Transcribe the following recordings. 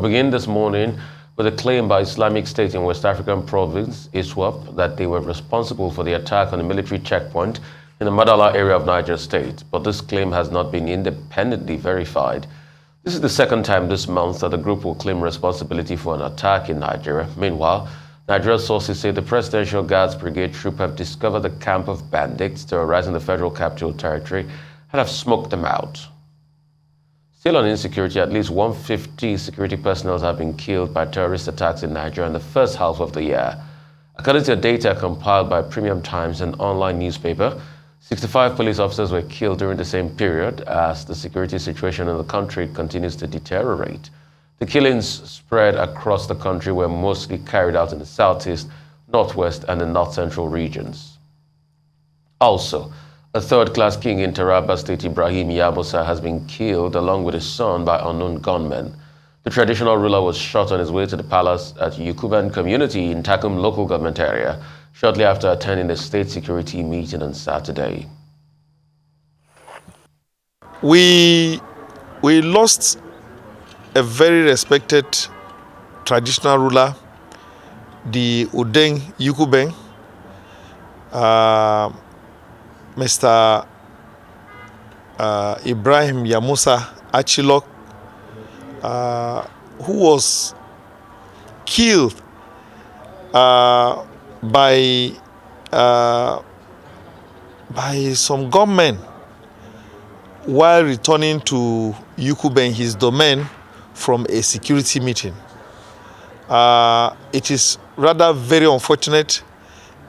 We'll begin this morning with a claim by Islamic State in West African province, ISWAP, that they were responsible for the attack on a military checkpoint in the Madala area of Niger State. But this claim has not been independently verified. This is the second time this month that the group will claim responsibility for an attack in Nigeria. Meanwhile, Nigerian sources say the Presidential Guards Brigade troop have discovered the camp of bandits terrorizing the Federal Capital Territory and have smoked them out. Still on insecurity, at least 150 security personnel have been killed by terrorist attacks in Nigeria in the first half of the year. According to data compiled by Premium Times, an online newspaper, 65 police officers were killed during the same period as the security situation in the country continues to deteriorate. The killings spread across the country were mostly carried out in the southeast, northwest, and the north-central regions. Also, a third-class king in Taraba State, Ibrahim Yamusa, has been killed along with his son by unknown gunmen. The traditional ruler was shot on his way to the palace at Gunmen community in Takum local government area shortly after attending a state security meeting on Saturday. We lost a very respected traditional ruler, the Udeng Yukubeng, Mr. Ibrahim Yamusa Achilok, who was killed by some gunmen while returning to Yukubeng, his domain, from a security meeting. It is rather very unfortunate.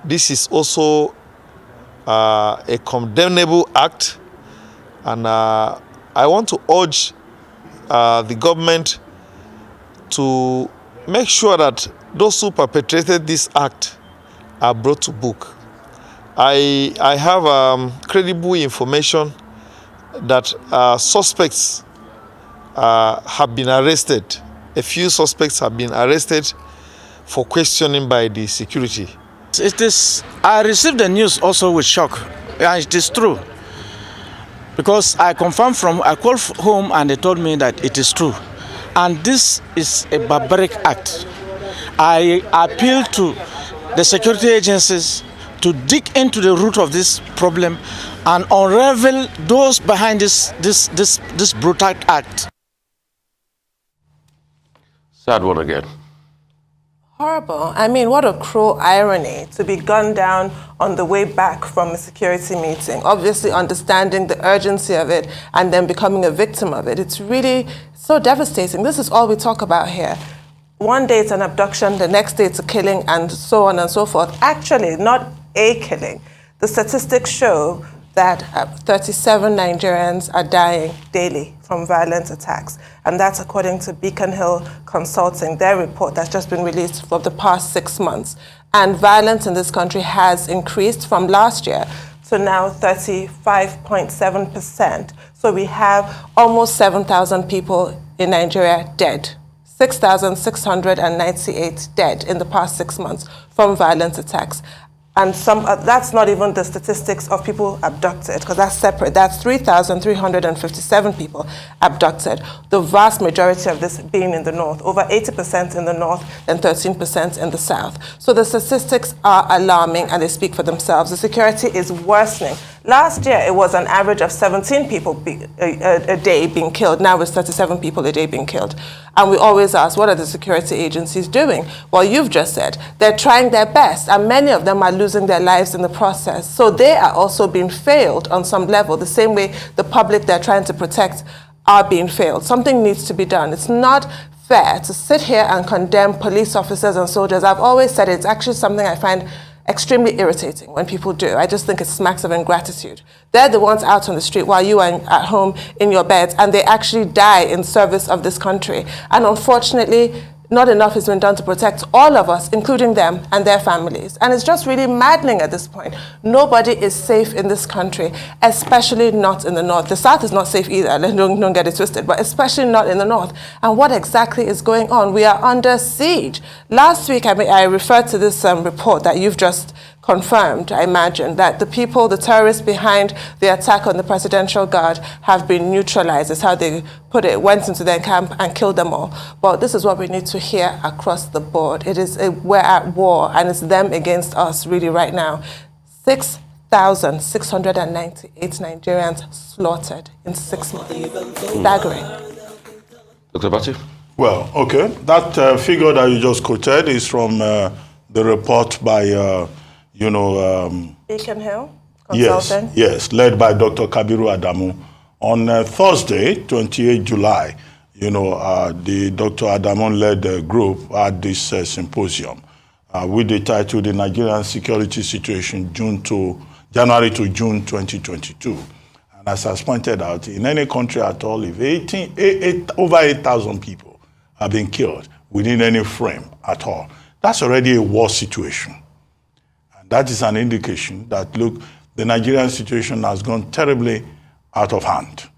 This is also a condemnable act, and I want to urge the government to make sure that those who perpetrated this act are brought to book. I have credible information that suspects have been arrested. A few suspects have been arrested for questioning by the security. I received the news also with shock. Yeah, it is true. Because I called home and they told me that it is true. And this is a barbaric act. I appeal to the security agencies to dig into the root of this problem and unravel those behind this brutal act. Sad one again. Horrible. I mean, what a cruel irony to be gunned down on the way back from a security meeting, obviously understanding the urgency of it and then becoming a victim of it. It's really so devastating. This is all we talk about here. One day it's an abduction, the next day it's a killing, and so on and so forth. Actually, not a killing. The statistics show that 37 Nigerians are dying daily from violent attacks. And that's according to Beacon Hill Consulting, their report that's just been released for the past 6 months. And violence in this country has increased from last year to now 35.7%. So we have almost 7,000 people in Nigeria dead. 6,698 dead in the past 6 months from violent attacks. And that's not even the statistics of people abducted, because that's separate. That's 3,357 people abducted. The vast majority of this being in the north, over 80% in the north and 13% in the south. So the statistics are alarming and they speak for themselves. The security is worsening. Last year, it was an average of 17 people a day being killed. Now it's 37 people a day being killed. And we always ask, what are the security agencies doing? Well, you've just said they're trying their best, and many of them are losing their lives in the process. So they are also being failed on some level, the same way the public they're trying to protect are being failed. Something needs to be done. It's not fair to sit here and condemn police officers and soldiers. I've always said it's actually something I find extremely irritating when people do. I just think it smacks of ingratitude. They're the ones out on the street while you are at home in your beds, and they actually die in service of this country. And unfortunately, not enough has been done to protect all of us, including them and their families. And it's just really maddening at this point. Nobody is safe in this country, especially not in the north. The south is not safe either, don't get it twisted, but especially not in the north. And what exactly is going on? We are under siege. Last week, I referred to this report that you've just confirmed, I imagine, that the people, the terrorists behind the attack on the Presidential Guard have been neutralized. Is how they put it, went into their camp and killed them all. But this is what we need to hear across the board. We're at war, and it's them against us really right now. 6,698 Nigerians slaughtered in 6 months. Staggering. Dr. Bati? Well, okay. That figure that you just quoted is from the report by, Beacon Hill Consulting? Yes, led by Dr. Kabiru Adamu. On Thursday, 28 July, the Dr. Adamu-led group had this symposium with the title, The Nigerian Security Situation, January to June 2022. And as I pointed out, in any country at all, if over 8,000 people have been killed within any frame at all, that's already a war situation. And that is an indication that, look, the Nigerian situation has gone terribly out of hand.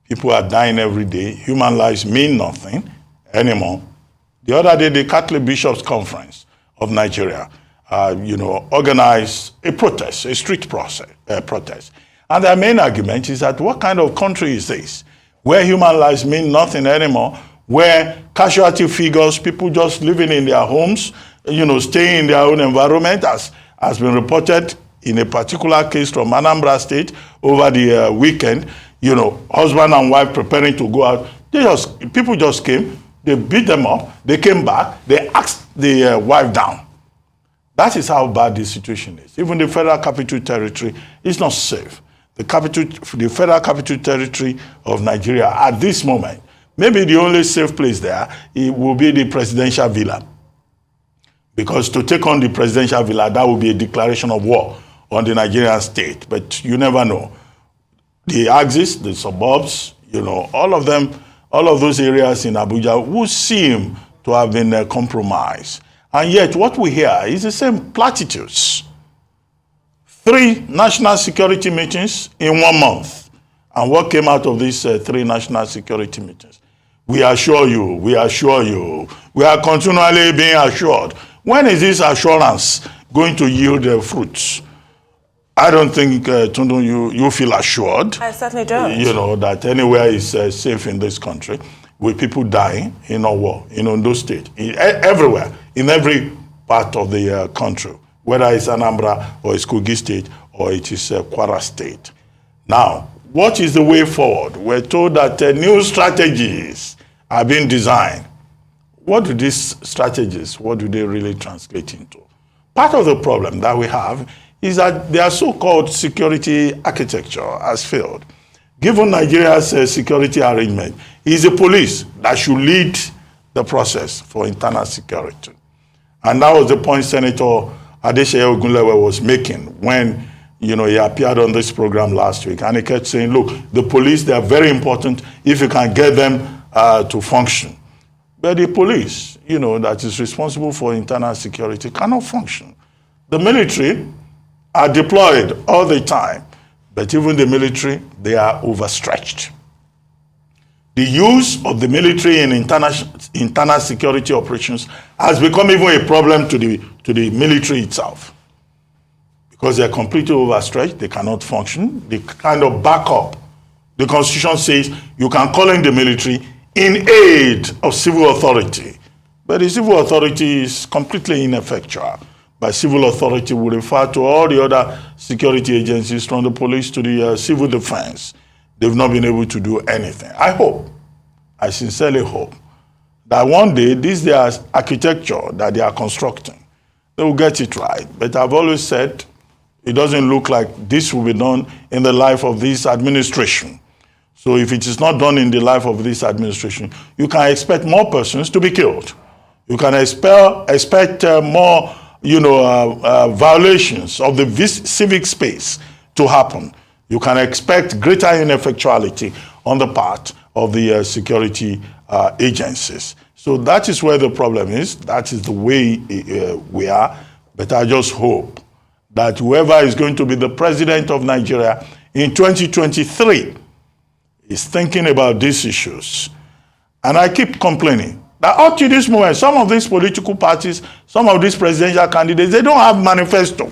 People are dying every day. Human lives mean nothing anymore. The other day, the Catholic Bishops' Conference of Nigeria, organized a protest, a street protest. And their main argument is that what kind of country is this, where human lives mean nothing anymore, where casualty figures, people just living in their homes, staying in their own environment, as has been reported in a particular case from Anambra State over the weekend, husband and wife preparing to go out. People just came, they beat them up, they came back, they axed the wife down. That is how bad the situation is. Even the Federal Capital Territory is not safe. The Federal Capital Territory of Nigeria at this moment, maybe the only safe place there, it will be the presidential villa. Because to take on the presidential villa, that will be a declaration of war on the Nigerian state. But you never know. The axis, the suburbs, all of them, all of those areas in Abuja would seem to have been compromised. And yet what we hear is the same platitudes. 3 national security meetings in 1 month. And what came out of these 3 national security meetings? We assure you, we assure you. We are continually being assured. When is this assurance going to yield fruits? I don't think, Tundu, you feel assured. I certainly don't. That anywhere is safe in this country, with people dying in a war, in Ondo State, everywhere, in every part of the country, whether it's Anambra or it's Kogi State or it is Kwara State. Now, what is the way forward? We're told that new strategies are being designed. What do these strategies, what do they really translate into? Part of the problem that we have is that their so-called security architecture has failed. Given Nigeria's security arrangement, it is the police that should lead the process for internal security. And that was the point Senator Adeseye Ogunlewe was making when he appeared on this program last week. And he kept saying, look, the police, they are very important if you can get them to function. But the police, that is responsible for internal security cannot function. The military are deployed all the time, but even the military, they are overstretched. The use of the military in internal security operations has become even a problem to the military itself. Because they are completely overstretched, they cannot function. The kind of backup, the Constitution says you can call in the military in aid of civil authority. But the civil authority is completely ineffectual. By civil authority, we refer to all the other security agencies, from the police to the civil defense. They've not been able to do anything. I sincerely hope, that one day, this their architecture that they are constructing, they will get it right. But I've always said, it doesn't look like this will be done in the life of this administration. So if it is not done in the life of this administration, you can expect more persons to be killed. You can expect more violations of the civic space to happen. You can expect greater ineffectuality on the part of the security agencies. So that is where the problem is. That is the way we are. But I just hope that whoever is going to be the president of Nigeria in 2023 is thinking about these issues. And I keep complaining that up to this moment, some of these political parties, some of these presidential candidates, they don't have manifesto.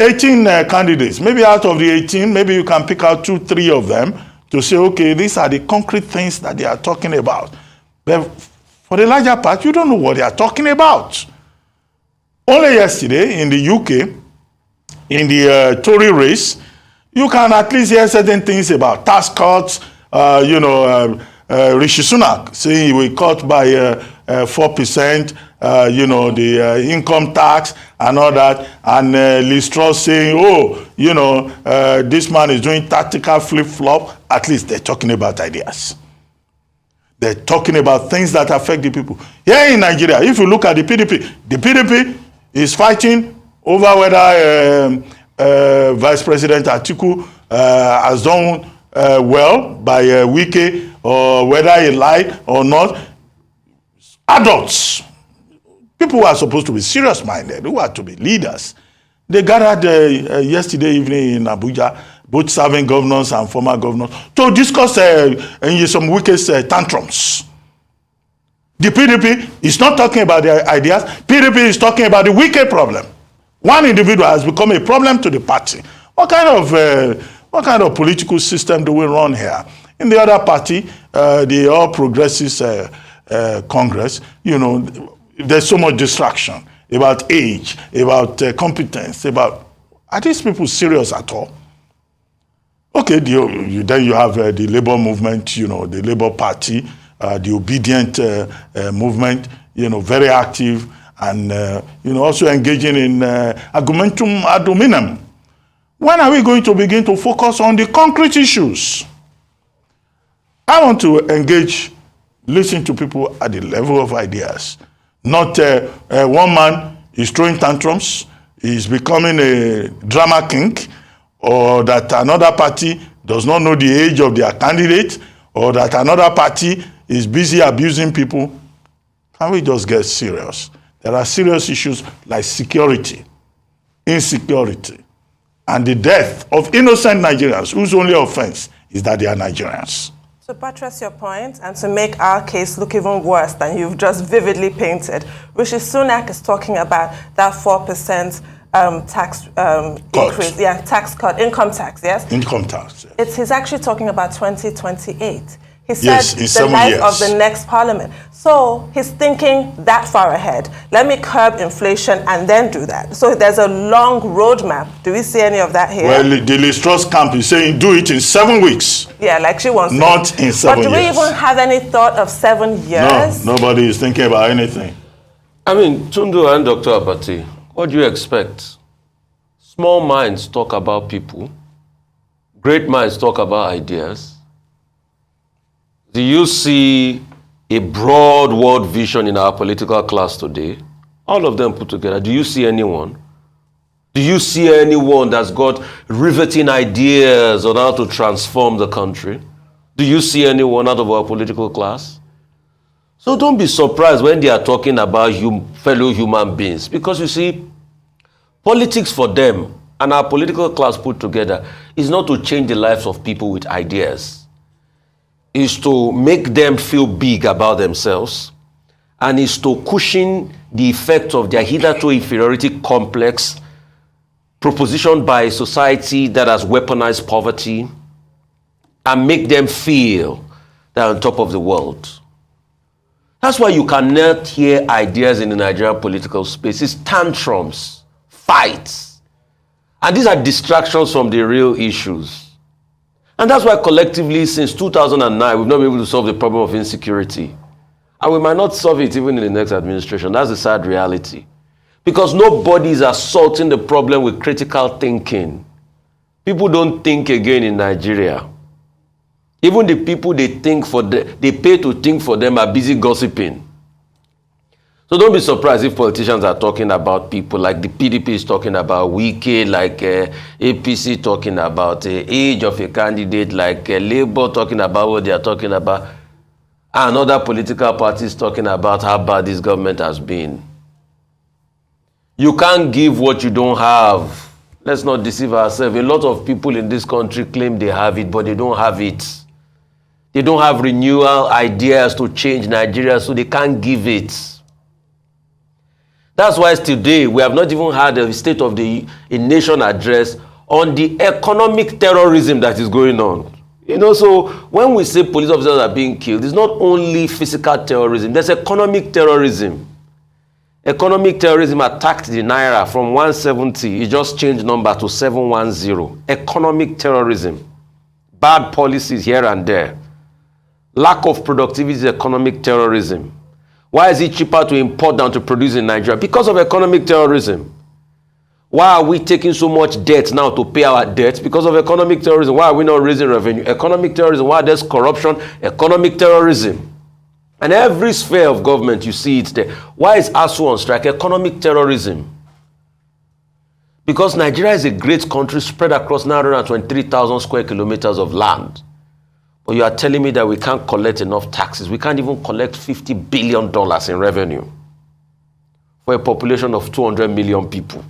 18 candidates. Maybe out of the 18, maybe you can pick out 2, 3 of them to say, okay, these are the concrete things that they are talking about. But for the larger part, you don't know what they are talking about. Only yesterday in the UK, in the Tory race, you can at least hear certain things about tax cuts. Rishi Sunak saying he will cut by 4%, the income tax and all that. And Liz Truss saying, this man is doing tactical flip-flop. At least they're talking about ideas. They're talking about things that affect the people. Here in Nigeria, if you look at the PDP is fighting over whether Vice President Atiku has done well by Wike, or whether he lied or not. Adults, people who are supposed to be serious-minded, who are to be leaders, they gathered yesterday evening in Abuja, both serving governors and former governors, to discuss some Wike's tantrums. The PDP is not talking about their ideas. PDP is talking about the Wike problem. One individual has become a problem to the party. What kind of political system do we run here? In the other party, the All Progressives Congress, there's so much distraction about age, about competence, about, are these people serious at all? Okay, then you have the labor movement, the Labour Party, the obedient movement, very active, and also engaging in argumentum ad hominem. When are we going to begin to focus on the concrete issues? I want to engage, listen to people at the level of ideas. Not one man is throwing tantrums, is becoming a drama king, or that another party does not know the age of their candidate, or that another party is busy abusing people. Can we just get serious? There are serious issues like security, insecurity, and the death of innocent Nigerians whose only offense is that they are Nigerians. To buttress your point and to make our case look even worse than you've just vividly painted, Rishi Sunak is talking about that 4% tax increase, tax cut, income tax, yes? Income tax. Yes. He's actually talking about 2028. He said yes, in 7 the years. life of the next parliament. So he's thinking that far ahead. Let me curb inflation and then do that. So there's a long roadmap. Do we see any of that here? Well, the Liz Truss camp is saying do it in 7 weeks. Yeah, like she wants not to. In 7 years. But do we even have any thought of 7 years? No, nobody is thinking about anything. I mean, Tundu and Dr. Abati, what do you expect? Small minds talk about people. Great minds talk about ideas. Do you see a broad world vision in our political class today? All of them put together. Do you see anyone? Do you see anyone that's got riveting ideas on how to transform the country? Do you see anyone out of our political class? So don't be surprised when they are talking about fellow human beings, because you see, politics for them and our political class put together is not to change the lives of people with ideas. Is to make them feel big about themselves, and is to cushion the effect of their hitherto inferiority complex propositioned by a society that has weaponized poverty, and make them feel they're on top of the world. That's why you cannot hear ideas in the Nigerian political space. It's tantrums, fights, and these are distractions from the real issues. And that's why collectively, since 2009, we've not been able to solve the problem of insecurity. And we might not solve it even in the next administration. That's the sad reality. Because nobody is assaulting the problem with critical thinking. People don't think again in Nigeria. Even the people they pay to think for them are busy gossiping. So don't be surprised if politicians are talking about people like the PDP is talking about Wike, like APC talking about the age of a candidate, like Labour talking about what they are talking about, and other political parties talking about how bad this government has been. You can't give what you don't have. Let's not deceive ourselves. A lot of people in this country claim they have it, but they don't have it. They don't have renewal ideas to change Nigeria, so they can't give it. That's why today we have not even had a State of the Nation address on the economic terrorism that is going on. You know, so when we say police officers are being killed, it's not only physical terrorism, there's economic terrorism. Economic terrorism attacked the Naira from 170, it just changed number to 710. Economic terrorism. Bad policies here and there. Lack of productivity is economic terrorism. Why is it cheaper to import than to produce in Nigeria? Because of economic terrorism. Why are we taking so much debt now to pay our debts? Because of economic terrorism. Why are we not raising revenue? Economic terrorism. Why there's corruption? Economic terrorism. And every sphere of government, you see it there. Why is ASU on strike? Economic terrorism. Because Nigeria is a great country spread across 923,000 square kilometers of land. But you are telling me that we can't collect enough taxes. We can't even collect $50 billion in revenue for a population of 200 million people.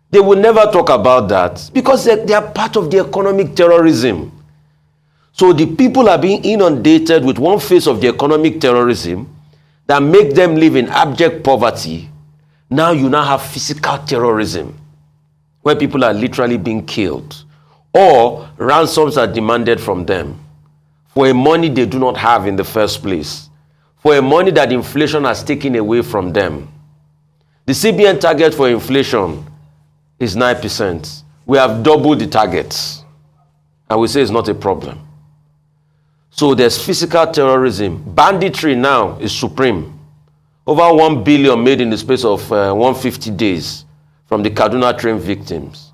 They will never talk about that because they are part of the economic terrorism. So the people are being inundated with one phase of the economic terrorism that make them live in abject poverty. Now you now have physical terrorism where people are literally being killed or ransoms are demanded from them for a money they do not have in the first place, for a money that inflation has taken away from them. The CBN target for inflation is 9%. We have doubled the targets and we say it's not a problem. So there's physical terrorism. Banditry now is supreme. Over 1 billion made in the space of 150 days from the Kaduna train victims.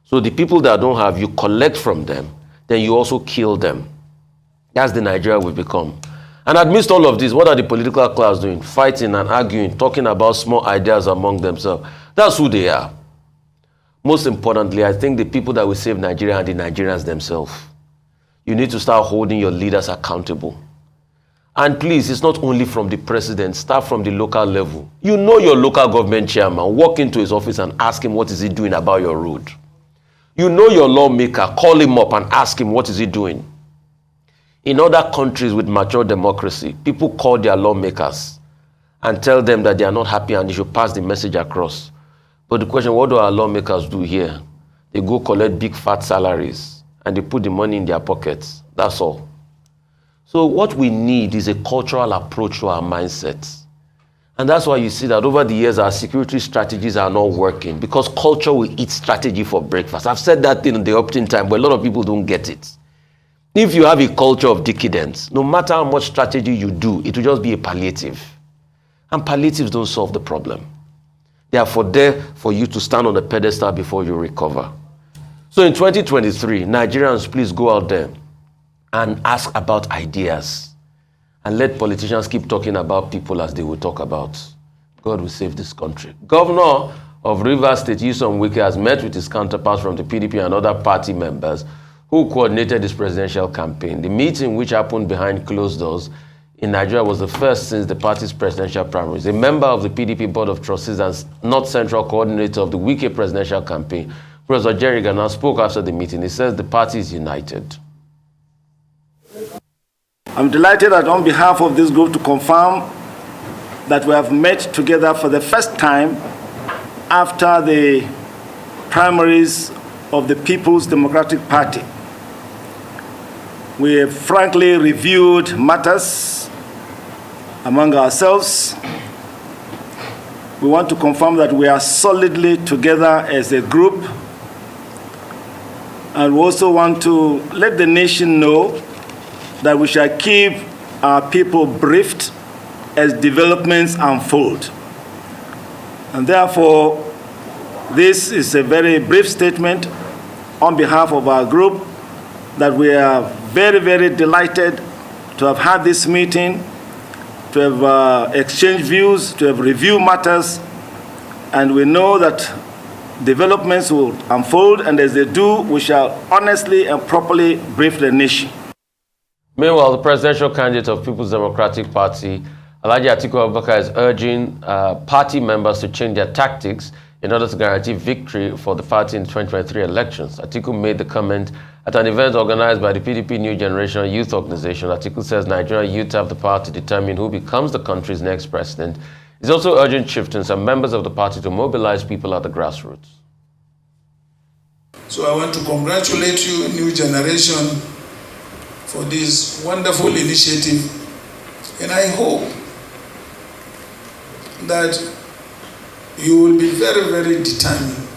So the people that don't have, you collect from them, then you also kill them. That's the Nigeria we've become. And amidst all of this, what are the political class doing? Fighting and arguing, talking about small ideas among themselves. That's who they are. Most importantly, I think the people that will save Nigeria are the Nigerians themselves. You need to start holding your leaders accountable. And please, it's not only from the president, start from the local level. You know your local government chairman, walk into his office and ask him what is he doing about your road. You know your lawmaker, call him up and ask him what is he doing. In other countries with mature democracy, people call their lawmakers and tell them that they are not happy and they should pass the message across. But the question, what do our lawmakers do here? They go collect big fat salaries and they put the money in their pockets. That's all. So what we need is a cultural approach to our mindsets. And that's why you see that over the years, our security strategies are not working because culture will eat strategy for breakfast. I've said that in the opening time, but a lot of people don't get it. If you have a culture of decadence, no matter how much strategy you do, it will just be a palliative. And palliatives don't solve the problem. They are there for you to stand on the pedestal before you recover. So in 2023, Nigerians, please go out there and ask about ideas. And let politicians keep talking about people as they will talk about. God will save this country. Governor of Rivers State, Nyesom Wike, has met with his counterparts from the PDP and other party members who coordinated his presidential campaign. The meeting, which happened behind closed doors in Nigeria, was the first since the party's presidential primaries. A member of the PDP Board of Trustees and North Central Coordinator of the Wike presidential campaign, Professor Jerry Gana, spoke after the meeting. He says the party is united. I'm delighted that on behalf of this group to confirm that we have met together for the first time after the primaries of the People's Democratic Party. We have frankly reviewed matters among ourselves. We want to confirm that we are solidly together as a group, and we also want to let the nation know that we shall keep our people briefed as developments unfold. And therefore, this is a very brief statement on behalf of our group that we are very, very delighted to have had this meeting, to have exchanged views, to have reviewed matters, and we know that developments will unfold, and as they do, we shall honestly and properly brief the nation. Meanwhile, the presidential candidate of People's Democratic Party, Alhaji Atiku Abubakar, is urging party members to change their tactics in order to guarantee victory for the party in the 2023 elections. Atiku made the comment at an event organized by the PDP New Generation Youth Organization. Atiku says Nigerian youth have the power to determine who becomes the country's next president. He's also urging chieftains and members of the party to mobilize people at the grassroots. So I want to congratulate you, new generation, for this wonderful initiative. And I hope that you will be very, very determined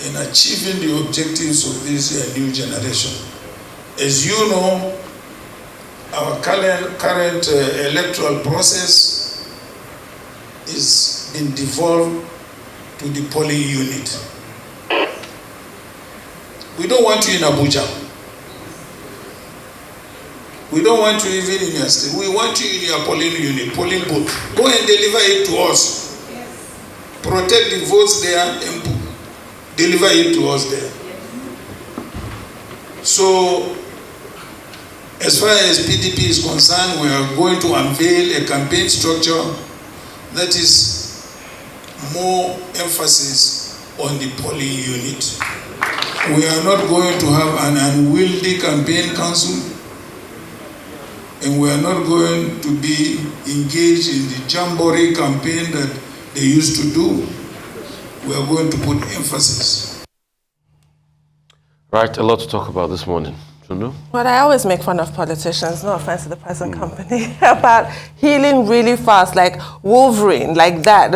in achieving the objectives of this new generation. As you know, our current electoral process is being devolved to the polling unit. We don't want you in Abuja. We don't want you even in your state. We want you in your polling unit, polling booth. Go and deliver it to us. Protect the votes there and deliver it to us there. So, as far as PDP is concerned, we are going to unveil a campaign structure that is more emphasis on the polling unit. We are not going to have an unwieldy campaign council, and we are not going to be engaged in the jamboree campaign that they used to do. We are going to put emphasis. Right, a lot to talk about this morning. But I always make fun of politicians, no offense to the present company, about healing really fast, like Wolverine, like that.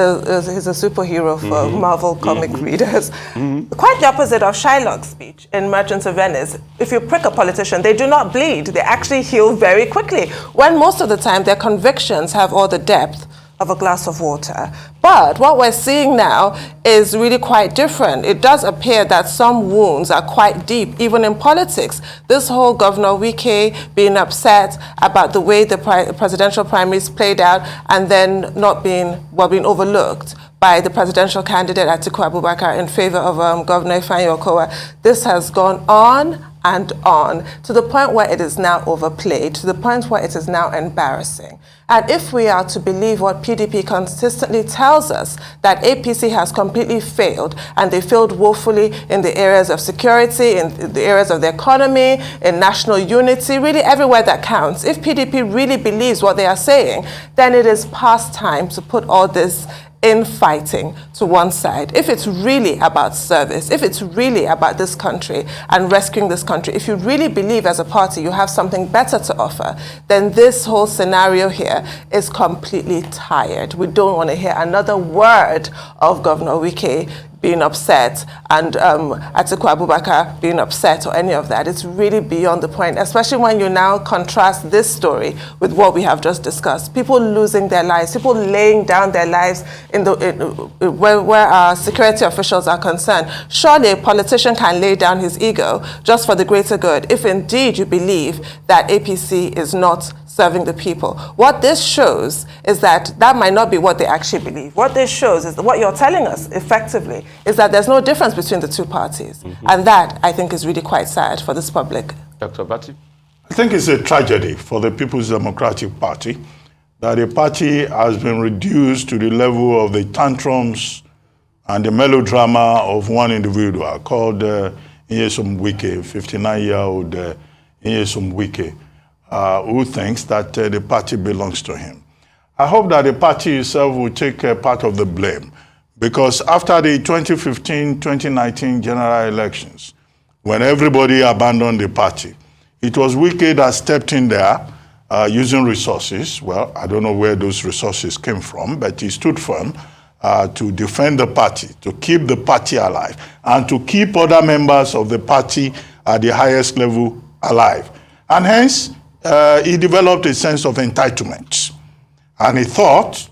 He's a superhero for Marvel comic readers. Quite the opposite of Shylock's speech in Merchants of Venice. If you prick a politician, they do not bleed. They actually heal very quickly, when most of the time their convictions have all the depth of a glass of water. But what we're seeing now is really quite different. It does appear that some wounds are quite deep, even in politics. This whole Governor Wike being upset about the way the presidential primaries played out and then not being overlooked by the presidential candidate Atiku Abubakar in favor of Governor Ifeanyi Okowa. This has gone on and on, to the point where it is now overplayed, to the point where it is now embarrassing. And if we are to believe what PDP consistently tells us, that APC has completely failed, and they failed woefully in the areas of security, in the areas of the economy, in national unity, really everywhere that counts. If PDP really believes what they are saying, then it is past time to put all this infighting to one side. If it's really about service, if it's really about this country and rescuing this country, if you really believe as a party you have something better to offer, then this whole scenario here is completely tired. We don't want to hear another word of Governor Wike being upset and Atiku Abubakar being upset or any of that. It's really beyond the point, especially when you now contrast this story with what we have just discussed. People losing their lives, people laying down their lives where our security officials are concerned. Surely a politician can lay down his ego just for the greater good, if indeed you believe that APC is not serving the people. What this shows is that might not be what they actually believe. What this shows is what you're telling us, effectively, is that there's no difference between the two parties. And that, I think, is really quite sad for this public. Dr. Bati? I think it's a tragedy for the People's Democratic Party that the party has been reduced to the level of the tantrums and the melodrama of one individual called Nyesom Wike, 59-year-old Nyesom Wike, who thinks that the party belongs to him. I hope that the party itself will take part of the blame, because after the 2015-2019 general elections, when everybody abandoned the party, it was Wike that stepped in there using resources. Well, I don't know where those resources came from, but he stood firm to defend the party, to keep the party alive, and to keep other members of the party at the highest level alive. And hence, he developed a sense of entitlement. And he thought,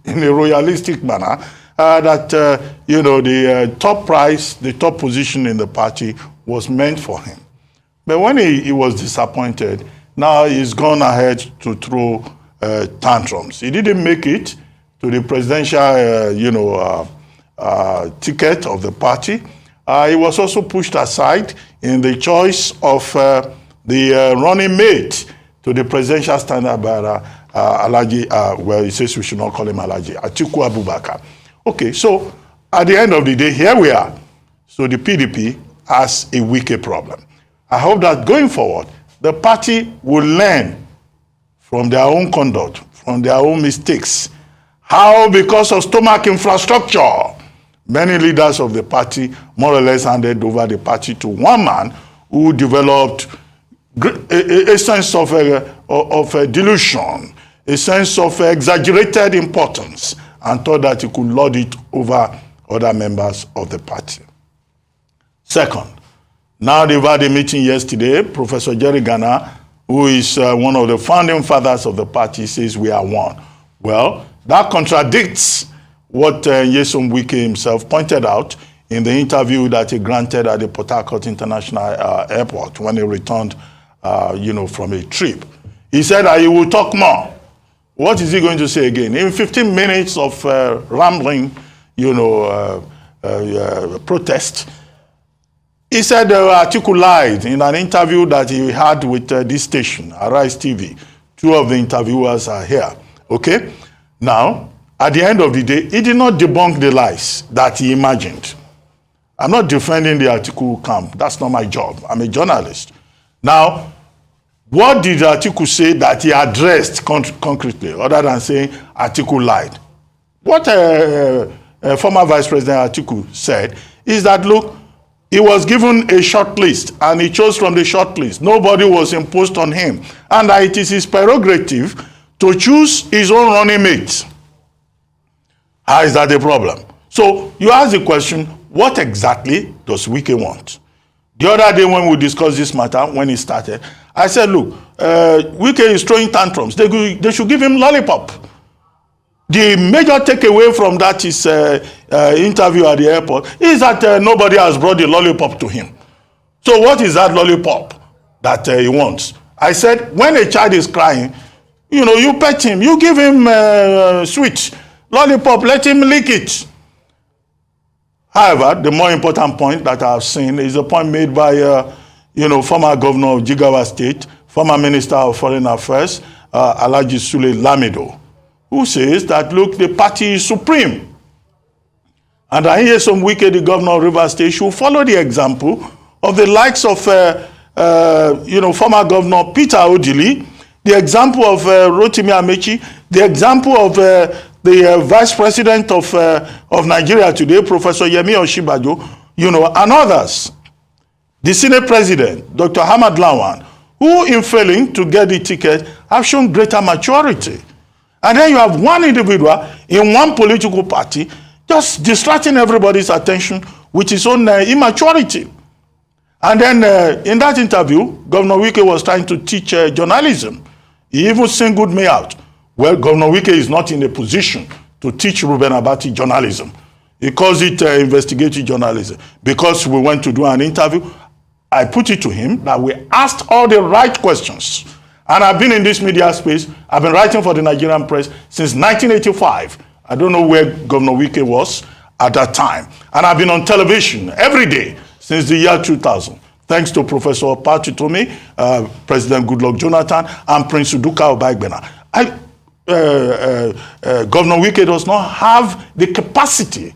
in a royalistic manner, that the top prize, the top position in the party was meant for him. But when he was disappointed, now he's gone ahead to throw tantrums. He didn't make it to the presidential, ticket of the party. He was also pushed aside in the choice of the running mate to the presidential standard bearer, Alhaji, well, he says we should not call him Alhaji, Atiku Abubakar. Okay, so at the end of the day, here we are. So the PDP has a wicked problem. I hope that going forward, the party will learn from their own conduct, from their own mistakes, how because of stomach infrastructure, many leaders of the party more or less handed over the party to one man who developed a sense of delusion, a sense of exaggerated importance, and thought that he could lord it over other members of the party. Second, now they've had a meeting yesterday. Professor Jerry Ghana, who is one of the founding fathers of the party, says we are one. Well, that contradicts what Nyesom Wike himself pointed out in the interview that he granted at the Port Harcourt International Airport when he returned from a trip. He said that he will talk more. What is he going to say again? In 15 minutes of rambling, protest, he said Atiku lied in an interview that he had with this station, Arise TV. Two of the interviewers are here. Okay? Now, at the end of the day, he did not debunk the lies that he imagined. I'm not defending the Atiku camp. That's not my job. I'm a journalist. Now, what did Atiku say that he addressed concretely, other than saying Atiku lied? What former Vice President Atiku said is that, look, he was given a short list and he chose from the short list. Nobody was imposed on him. And it is his prerogative to choose his own running mate. How is that a problem? So you ask the question, what exactly does Wike want? The other day when we discussed this matter, when it started, I said, look, Wike is throwing tantrums. They should give him lollipop. The major takeaway from that is interview at the airport is that nobody has brought the lollipop to him. So what is that lollipop that he wants? I said, when a child is crying, you pet him, you give him sweet lollipop, let him lick it. However, the more important point that I've seen is a point made by former governor of Jigawa State, former Minister of Foreign Affairs, Alhaji Sule Lamido, who says that, look, the party is supreme. And I hear some Wike, the governor of Rivers State, should follow the example of the likes of, former governor Peter Odili, the example of Rotimi Amechi, the example of the vice president of Nigeria today, Professor Yemi Oshibajo, and others. The Senate president, Dr. Hamad Lawan, who in failing to get the ticket have shown greater maturity. And then you have one individual in one political party just distracting everybody's attention with his own immaturity. And then in that interview, Governor Wike was trying to teach journalism. He even singled me out. Well, Governor Wike is not in a position to teach Reuben Abati journalism. He calls it investigative journalism. Because we went to do an interview, I put it to him that we asked all the right questions. And I've been in this media space. I've been writing for the Nigerian press since 1985. I don't know where Governor Wike was at that time. And I've been on television every day since the year 2000. Thanks to Professor Pachitomi, President Goodluck Jonathan, and Prince Uduka Obaigbena. Governor Wike does not have the capacity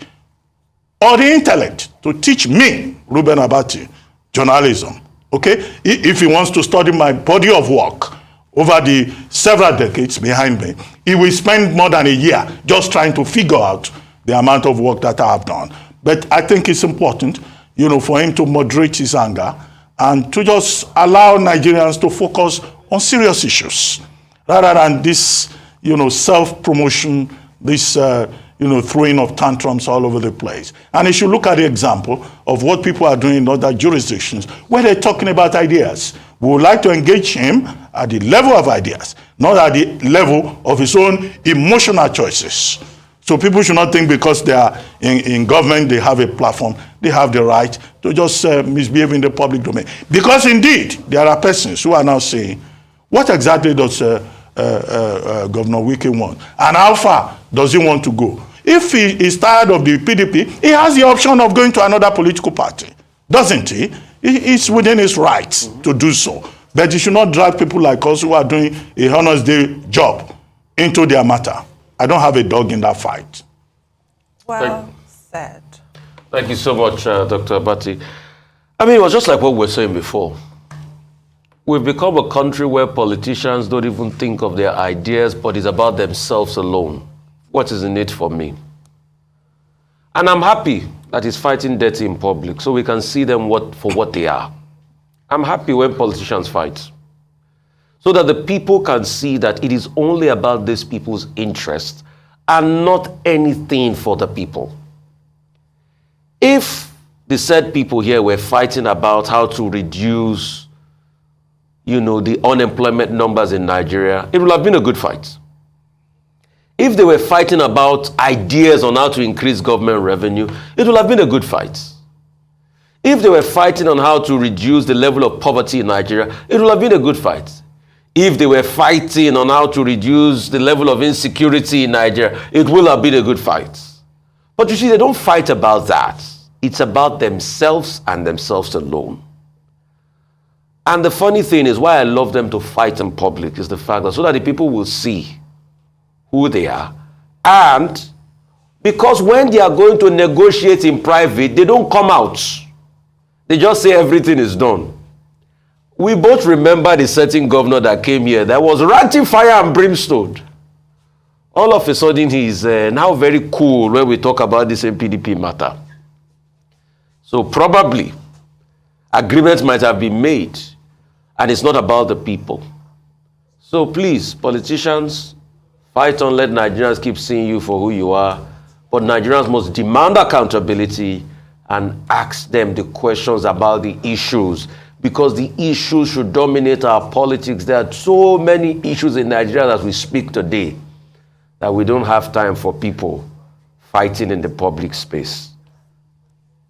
or the intellect to teach me, Reuben Abati, journalism. Okay? If he wants to study my body of work over the several decades behind me, he will spend more than a year just trying to figure out the amount of work that I have done. But I think it's important, for him to moderate his anger and to just allow Nigerians to focus on serious issues rather than this, self-promotion, this, throwing of tantrums all over the place. And he should look at the example of what people are doing in other jurisdictions where they're talking about ideas. We would like to engage him at the level of ideas, not at the level of his own emotional choices. So people should not think because they are in government, they have a platform, they have the right to just misbehave in the public domain. Because indeed, there are persons who are now saying, what exactly does Governor Wike want? And how far does he want to go? If he is tired of the PDP, he has the option of going to another political party, doesn't he? It's within his rights to do so. But he should not drag people like us who are doing a honest day job into their matter. I don't have a dog in that fight. Well said. Thank you so much, Dr. Abati. I mean, it was just like what we were saying before. We've become a country where politicians don't even think of their ideas, but it's about themselves alone. what is in it for me? And I'm happy that he's fighting dirty in public so we can see them for what they are. I'm happy when politicians fight so that the people can see that it is only about these people's interests and not anything for the people. If the said people here were fighting about how to reduce, the unemployment numbers in Nigeria, it would have been a good fight. If they were fighting about ideas on how to increase government revenue, it would have been a good fight. If they were fighting on how to reduce the level of poverty in Nigeria, it would have been a good fight. If they were fighting on how to reduce the level of insecurity in Nigeria, it will have been a good fight. But you see, they don't fight about that. It's about themselves and themselves alone. And the funny thing is, why I love them to fight in public is the fact that so that the people will see who they are. And because when they are going to negotiate in private, they don't come out. They just say everything is done. We both remember the certain governor that came here that was ranting fire and brimstone. All of a sudden, he's now very cool when we talk about this PDP matter. So probably, agreements might have been made, and it's not about the people. So please, politicians, fight on, let Nigerians keep seeing you for who you are, but Nigerians must demand accountability and ask them the questions about the issues, because the issues should dominate our politics. There are so many issues in Nigeria as we speak today that we don't have time for people fighting in the public space.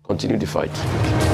Continue the fight.